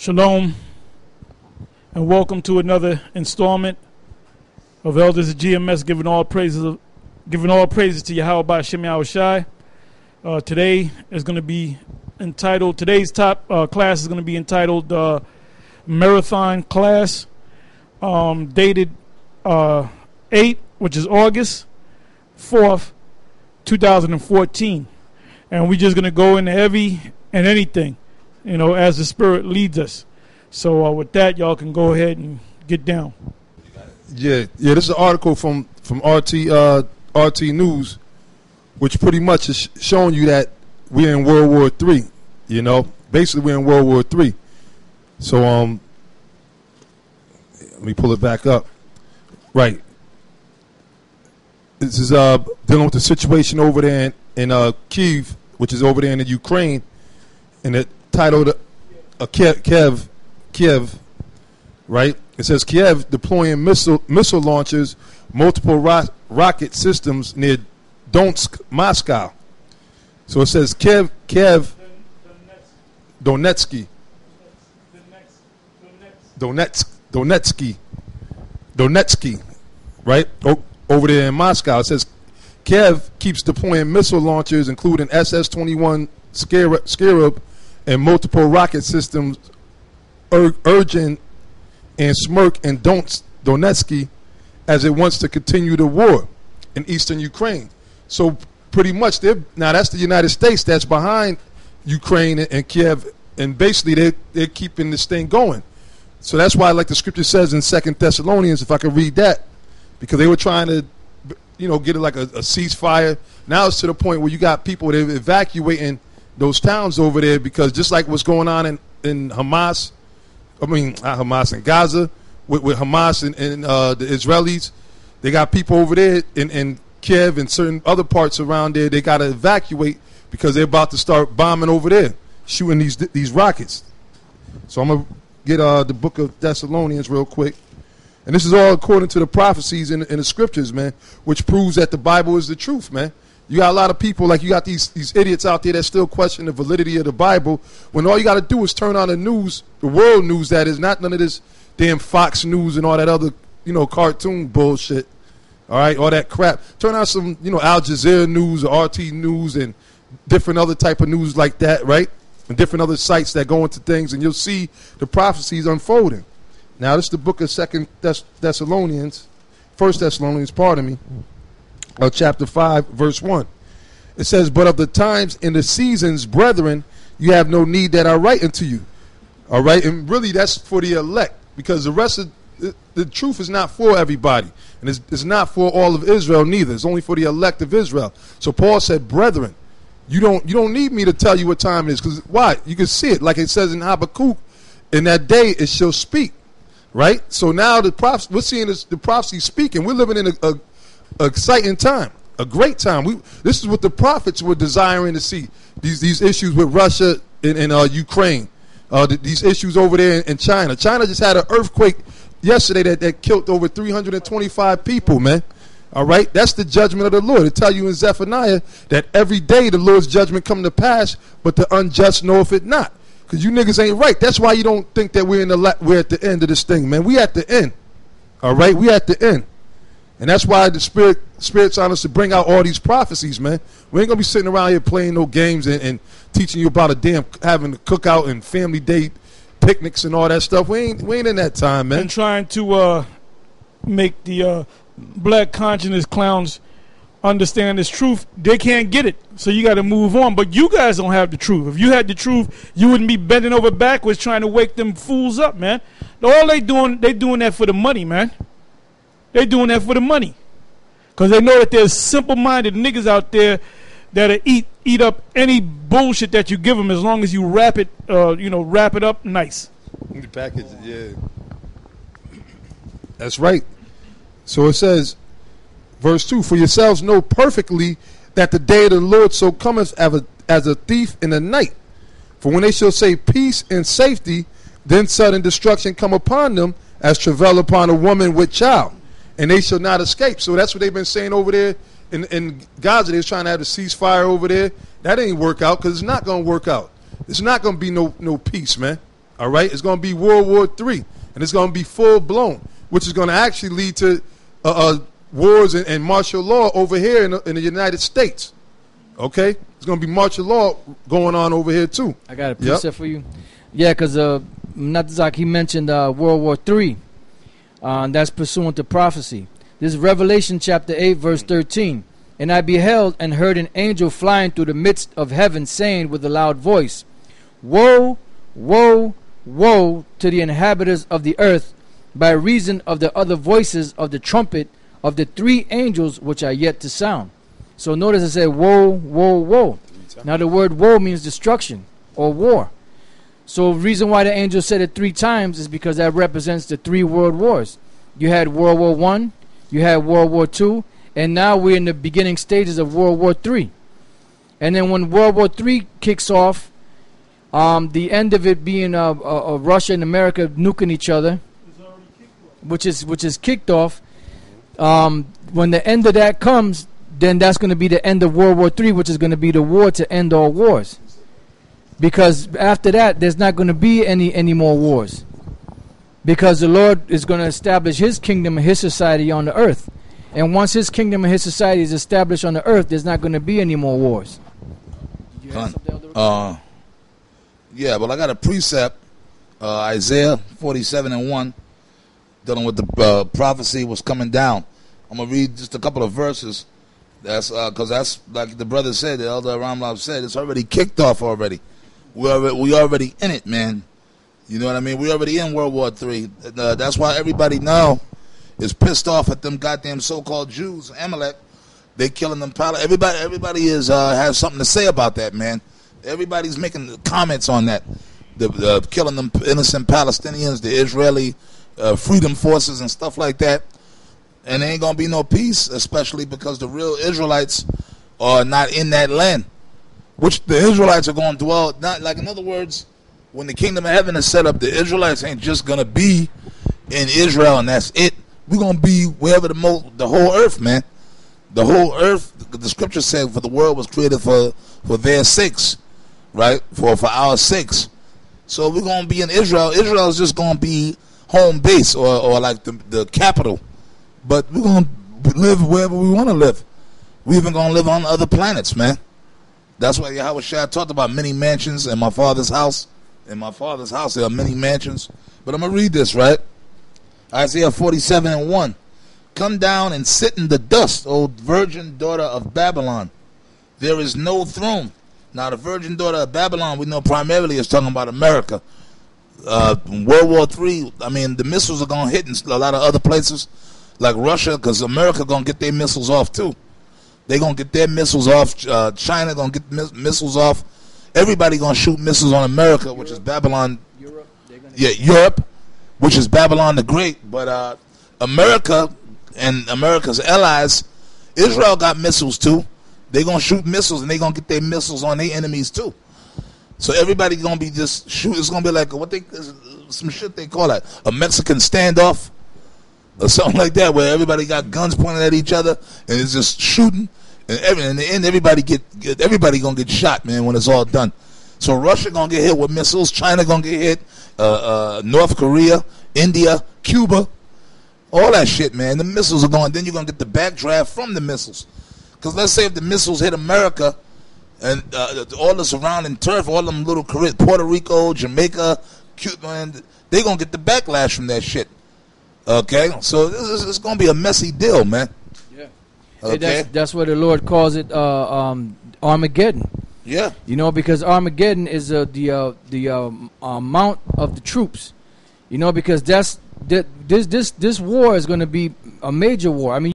Shalom, and welcome to another installment of Elders of GMS, giving all praises to Yahweh by Shem Yahushai. Today is going to be entitled. Today's top class is going to be entitled Marathon Class, dated 8, which is August 4th, 2014, and we're just going to go into every and anything, as the Spirit leads us. So with that, y'all can go ahead and get down. Yeah. This is an article from RT News, which pretty much is showing you that we're in World War III. Basically we're in World War III. So let me pull it back up. Right. This is dealing with the situation over there in Kiev, which is over there in the Ukraine, and it titled Kiev, right? It says Kiev deploying missile launchers, multiple rocket systems near Donetsk, Moscow. So it says Donetsky, right? Over there in Moscow. It says Kiev keeps deploying missile launchers, including SS-21 Scarab and multiple rocket systems, urging and smirk and Donetsky as it wants to continue the war in eastern Ukraine. So pretty much now that's the United States that's behind Ukraine and Kiev, and basically they're keeping this thing going. So that's why, like the scripture says in 2 Thessalonians, if I could read that, because they were trying to get it like a ceasefire. Now it's to the point where you got people that are evacuating those towns over there, because just like what's going on in Hamas, not Hamas, in Gaza, with Hamas and the Israelis, they got people over there in Kiev and certain other parts around there. They got to evacuate because they're about to start bombing over there, shooting these rockets. So I'm going to get the book of Thessalonians real quick. And this is all according to the prophecies in the scriptures, man, which proves that the Bible is the truth, man. You got a lot of people, like you got these idiots out there that still question the validity of the Bible, when all you got to do is turn on the news, the world news, that is, not none of this damn Fox News and all that other, cartoon bullshit, all right, all that crap. Turn on some, Al Jazeera News or RT News and different other type of news like that, right, and different other sites that go into things, and you'll see the prophecies unfolding. Now, this is the book of 1 Thessalonians, pardon me. Chapter 5, verse 1. It says, "But of the times and the seasons, brethren, you have no need that I write unto you." All right? And really, that's for the elect, because the rest of the truth is not for everybody. And it's not for all of Israel neither. It's only for the elect of Israel. So Paul said, brethren, you don't need me to tell you what time it is. Because why? You can see it. Like it says in Habakkuk, in that day it shall speak. Right? So now we're seeing the prophecy speaking. We're living in a exciting time, a great time. This is what the prophets were desiring to see. These issues with Russia and Ukraine, these issues over there in China. China just had an earthquake yesterday that killed over 325 people, man. All right, that's the judgment of the Lord. It tell you in Zephaniah that every day the Lord's judgment come to pass, but the unjust knoweth it not. Because you niggas ain't right. That's why you don't think that we're at the end of this thing, man. We at the end. All right, we at the end. And that's why the Spirit's on us to bring out all these prophecies, man. We ain't going to be sitting around here playing no games and teaching you about having a cookout and family date picnics and all that stuff. We ain't in that time, man. And trying to make the black conscious clowns understand this truth. They can't get it. So you got to move on. But you guys don't have the truth. If you had the truth, you wouldn't be bending over backwards trying to wake them fools up, man. All they doing that for the money, man. They doing that for the money, because they know that there's simple-minded niggas out there that'll eat up any bullshit that you give them, as long as you wrap it up nice. The package, yeah. That's right. So it says, verse 2, "For yourselves know perfectly that the day of the Lord so cometh as a thief in the night. For when they shall say peace and safety, then sudden destruction come upon them, as travail upon a woman with child. And they shall not escape." So that's what they've been saying over there in Gaza. They was trying to have a ceasefire over there. That ain't work out, because it's not going to work out. It's not going to be no peace, man. All right, it's going to be World War III, and it's going to be full blown, which is going to actually lead to wars and martial law over here in the United States. Okay, it's going to be martial law going on over here too. I got a precept for you. Yeah, because Natazak, he mentioned World War III. That's pursuant to prophecy. This is Revelation chapter 8, verse 13. And I beheld and heard an angel flying through the midst of heaven, saying with a loud voice, Woe, woe, woe to the inhabitants of the earth, by reason of the other voices of the trumpet of the three angels which are yet to sound. So notice I said, woe, woe, woe. Now the word woe means destruction or war. So the reason why the angel said it 3 times is because that represents the 3 world wars. You had World War I, you had World War II, and now we're in the beginning stages of World War III. And then when World War III kicks off, the end of it being Russia and America nuking each other, which is kicked off. When the end of that comes, then that's going to be the end of World War III, which is going to be the war to end all wars. Because after that, there's not going to be any more wars. Because the Lord is going to establish His kingdom and His society on the earth. And once His kingdom and His society is established on the earth, there's not going to be any more wars. Yeah, well, I got a precept, Isaiah 47:1, dealing with the prophecy was coming down. I'm going to read just a couple of verses. That's because that's like the brother said, the elder Ramlav said, it's already kicked off already. We already in it, man. You know what I mean? We already in World War III. That's why everybody now is pissed off at them goddamn so-called Jews, Amalek. They killing them. Everybody is has something to say about that, man. Everybody's making comments on that. The killing them innocent Palestinians, the Israeli freedom forces and stuff like that. And there ain't going to be no peace, especially because the real Israelites are not in that land, which the Israelites are going to dwell. Not like, in other words, when the kingdom of heaven is set up, the Israelites ain't just going to be in Israel and that's it. We're going to be wherever the whole earth, man. The whole earth, the scripture said, for the world was created for their sakes, right? For our sakes. So we're going to be in Israel. Israel is just going to be home base or like the capital. But we're going to live wherever we want to live. We're even going to live on other planets, man. That's why Yahweh Shai talked about many mansions in my father's house. In my father's house, there are many mansions. But I'm going to read this, right? Isaiah 47:1. Come down and sit in the dust, O virgin daughter of Babylon. There is no throne. Now, the virgin daughter of Babylon, we know primarily is talking about America. World War III, I mean, the missiles are going to hit in a lot of other places, like Russia, because America going to get their missiles off, too. They're going to get their missiles off. China going to get missiles off. Everybody going to shoot missiles on America, Europe, which is Babylon. Europe, which is Babylon the Great. But America and America's allies, Israel got missiles, too. They're going to shoot missiles, and they're going to get their missiles on their enemies, too. So everybody going to be just shoot. It's going to be like some shit they call that, a Mexican standoff or something like that, where everybody got guns pointed at each other, and it's just shooting. And in the end, everybody going to get shot, man, when it's all done. So Russia going to get hit with missiles. China going to get hit. North Korea, India, Cuba, all that shit, man. The missiles are going. Then you're going to get the backdraft from the missiles. Because let's say if the missiles hit America and all the surrounding turf, all them little Puerto Rico, Jamaica, Cuba, and they're going to get the backlash from that shit. Okay? So this is going to be a messy deal, man. Yeah. Okay? That's what the Lord calls it, Armageddon. Yeah. You know, because Armageddon is the amount of the troops. You know, because this war is going to be a major war. I mean,